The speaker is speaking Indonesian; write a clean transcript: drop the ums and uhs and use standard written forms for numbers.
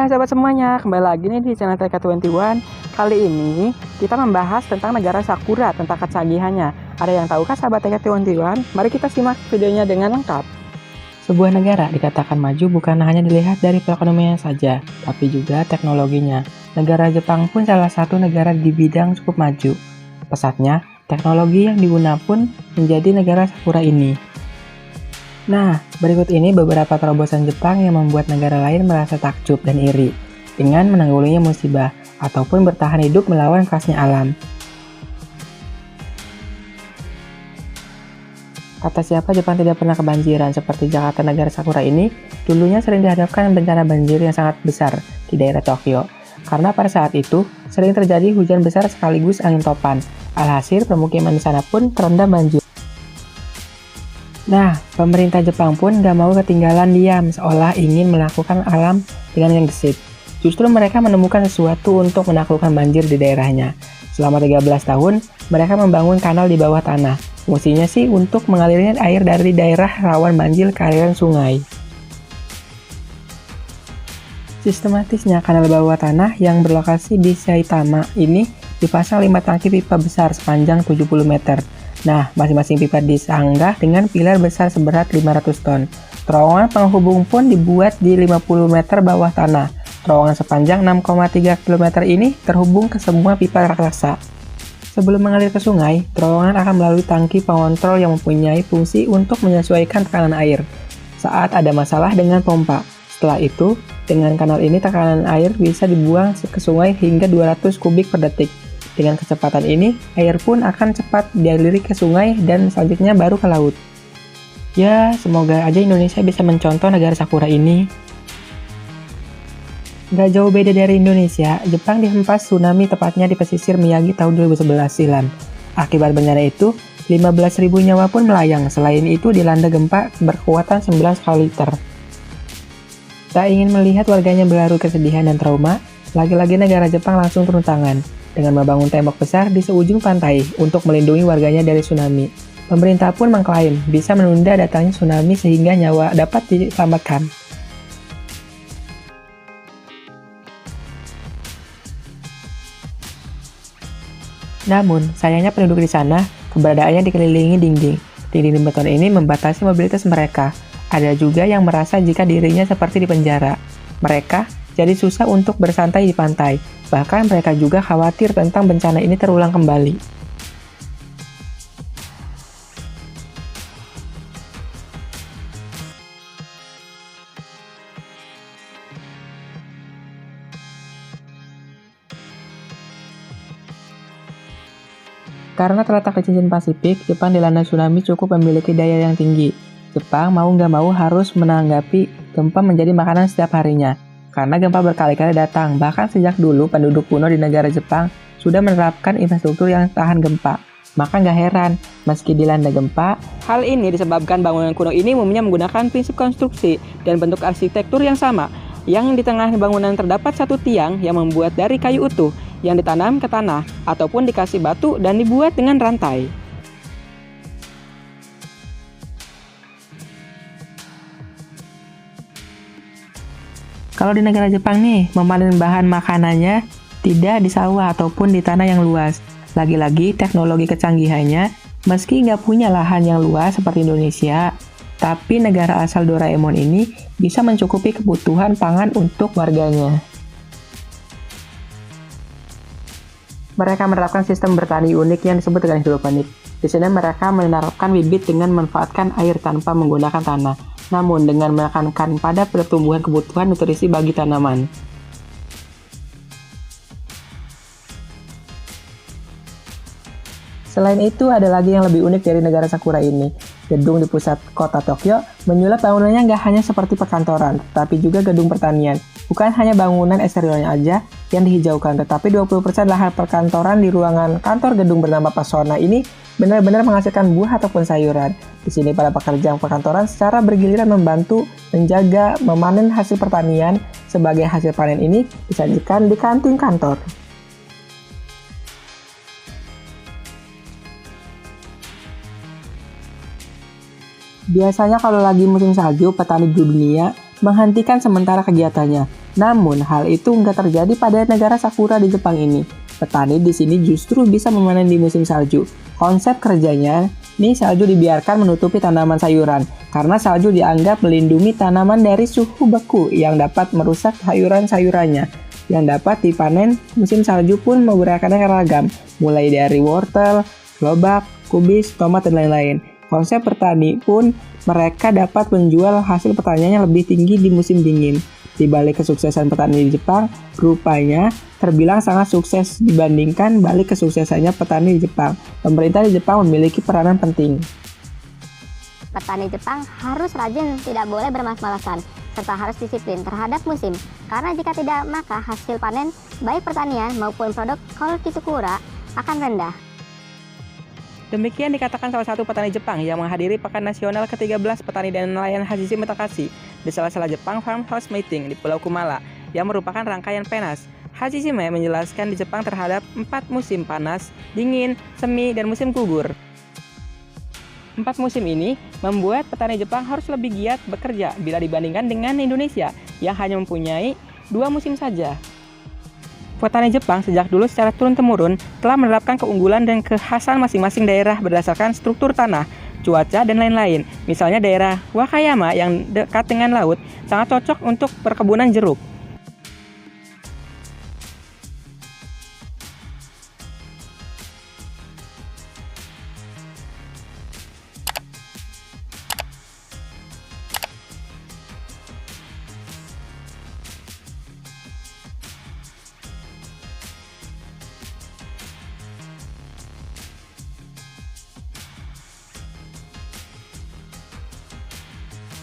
Hai sahabat semuanya, kembali lagi nih di channel TK21. Kali ini kita membahas tentang negara Sakura, tentang kecanggihannya. Ada yang tahu kah sahabat TK21? Mari kita simak videonya dengan lengkap. Sebuah negara dikatakan maju bukan hanya dilihat dari perekonomiannya saja, tapi juga teknologinya. Negara Jepang pun salah satu negara di bidang cukup maju. Pesatnya, teknologi yang digunakan pun menjadi negara Sakura ini. Nah, berikut ini beberapa terobosan Jepang yang membuat negara lain merasa takjub dan iri dengan menanggulangi musibah ataupun bertahan hidup melawan kerasnya alam. Kata siapa Jepang tidak pernah kebanjiran? Seperti Jakarta, negara Sakura ini, dulunya sering dihadapkan bencana banjir yang sangat besar di daerah Tokyo. Karena pada saat itu, sering terjadi hujan besar sekaligus angin topan. Alhasil, permukiman di sana pun terendam banjir. Nah, pemerintah Jepang pun gak mau ketinggalan diam, seolah ingin melakukan alam dengan yang gesit. Justru mereka menemukan sesuatu untuk menaklukkan banjir di daerahnya. Selama 13 tahun, mereka membangun kanal di bawah tanah. Fungsinya sih untuk mengalirkan air dari daerah rawan banjir ke aliran sungai. Sistematisnya kanal bawah tanah yang berlokasi di Saitama ini dipasang 5 tangki pipa besar sepanjang 70 meter. Nah, masing-masing pipa disanggah dengan pilar besar seberat 500 ton. Terowongan penghubung pun dibuat di 50 meter bawah tanah. Terowongan sepanjang 6,3 km ini terhubung ke semua pipa raksasa. Sebelum mengalir ke sungai, terowongan akan melalui tangki pengontrol yang mempunyai fungsi untuk menyesuaikan tekanan air saat ada masalah dengan pompa. Setelah itu, dengan kanal ini tekanan air bisa dibuang ke sungai hingga 200 kubik per detik. Dengan kecepatan ini, air pun akan cepat dialiri ke sungai dan selanjutnya baru ke laut. Ya, semoga aja Indonesia bisa mencontoh negara Sakura ini. Gak jauh beda dari Indonesia, Jepang dihempas tsunami tepatnya di pesisir Miyagi tahun 2011 silam. Akibat bencana itu, 15.000 nyawa pun melayang. Selain itu, dilanda gempa berkekuatan 9 skala Richter. Tak ingin melihat warganya berlarut kesedihan dan trauma, lagi-lagi negara Jepang langsung turun tangan dengan membangun tembok besar di seujung pantai untuk melindungi warganya dari tsunami. Pemerintah pun mengklaim bisa menunda datangnya tsunami sehingga nyawa dapat diselamatkan. Namun, sayangnya penduduk di sana, keberadaannya dikelilingi dinding. Dinding beton ini membatasi mobilitas mereka. Ada juga yang merasa jika dirinya seperti di penjara. Mereka jadi susah untuk bersantai di pantai. Bahkan mereka juga khawatir tentang bencana ini terulang kembali. Karena terletak di cincin Pasifik, Jepang dilanda tsunami cukup memiliki daya yang tinggi. Jepang mau nggak mau harus menanggapi gempa menjadi makanan setiap harinya. Karena gempa berkali-kali datang, bahkan sejak dulu penduduk kuno di negara Jepang sudah menerapkan infrastruktur yang tahan gempa. Maka nggak heran, meski dilanda gempa, hal ini disebabkan bangunan kuno ini umumnya menggunakan prinsip konstruksi dan bentuk arsitektur yang sama. Yang di tengah bangunan terdapat satu tiang yang membuat dari kayu utuh, yang ditanam ke tanah, ataupun dikasih batu dan dibuat dengan rantai. Kalau di negara Jepang nih, memanen bahan makanannya tidak di sawah ataupun di tanah yang luas. Lagi-lagi teknologi kecanggihannya, meski nggak punya lahan yang luas seperti Indonesia, tapi negara asal Doraemon ini bisa mencukupi kebutuhan pangan untuk warganya. Mereka menerapkan sistem bertani unik yang disebut dengan hidroponik. Di sini mereka menerapkan bibit dengan memanfaatkan air tanpa menggunakan tanah, namun dengan menekankan pada pertumbuhan kebutuhan nutrisi bagi tanaman. Selain itu, ada lagi yang lebih unik dari negara Sakura ini. Gedung di pusat kota Tokyo menyulap bangunannya nggak hanya seperti perkantoran, tapi juga gedung pertanian. Bukan hanya bangunan eksteriornya aja yang dihijaukan, tetapi 20% lahan perkantoran di ruangan kantor gedung bernama Pasona ini benar-benar menghasilkan buah ataupun sayuran. Di sini para pekerja perkantoran secara bergiliran membantu menjaga memanen hasil pertanian. Sebagai hasil panen ini disajikan di kantin kantor. Biasanya kalau lagi musim salju, petani di dunia menghentikan sementara kegiatannya. Namun, hal itu nggak terjadi pada negara Sakura di Jepang ini. Petani di sini justru bisa memanen di musim salju. Konsep kerjanya, nih salju dibiarkan menutupi tanaman sayuran, karena salju dianggap melindungi tanaman dari suhu beku yang dapat merusak sayuran-sayurannya. Yang dapat dipanen musim salju pun beraneka ragam, mulai dari wortel, lobak, kubis, tomat, dan lain-lain. Konsep bertani pun mereka dapat menjual hasil pertaniannya lebih tinggi di musim dingin. Di balik kesuksesan petani di Jepang, rupanya terbilang sangat sukses dibandingkan balik kesuksesannya petani di Jepang. Pemerintah di Jepang memiliki peranan penting. Petani Jepang harus rajin, tidak boleh bermalas-malasan, serta harus disiplin terhadap musim. Karena jika tidak, maka hasil panen baik pertanian maupun produk hortikultura akan rendah. Demikian dikatakan salah satu petani Jepang yang menghadiri Pekan Nasional ke-13 Petani dan Nelayan Hajishime Takashi di sela-sela Jepang Farmhouse Meeting di Pulau Kumala, yang merupakan rangkaian penas. Hajishime menjelaskan di Jepang terhadap 4 musim panas, dingin, semi, dan musim gugur. 4 musim ini membuat petani Jepang harus lebih giat bekerja bila dibandingkan dengan Indonesia yang hanya mempunyai 2 musim saja. Petani Jepang sejak dulu secara turun-temurun telah menerapkan keunggulan dan kekhasan masing-masing daerah berdasarkan struktur tanah, cuaca, dan lain-lain. Misalnya daerah Wakayama yang dekat dengan laut sangat cocok untuk perkebunan jeruk.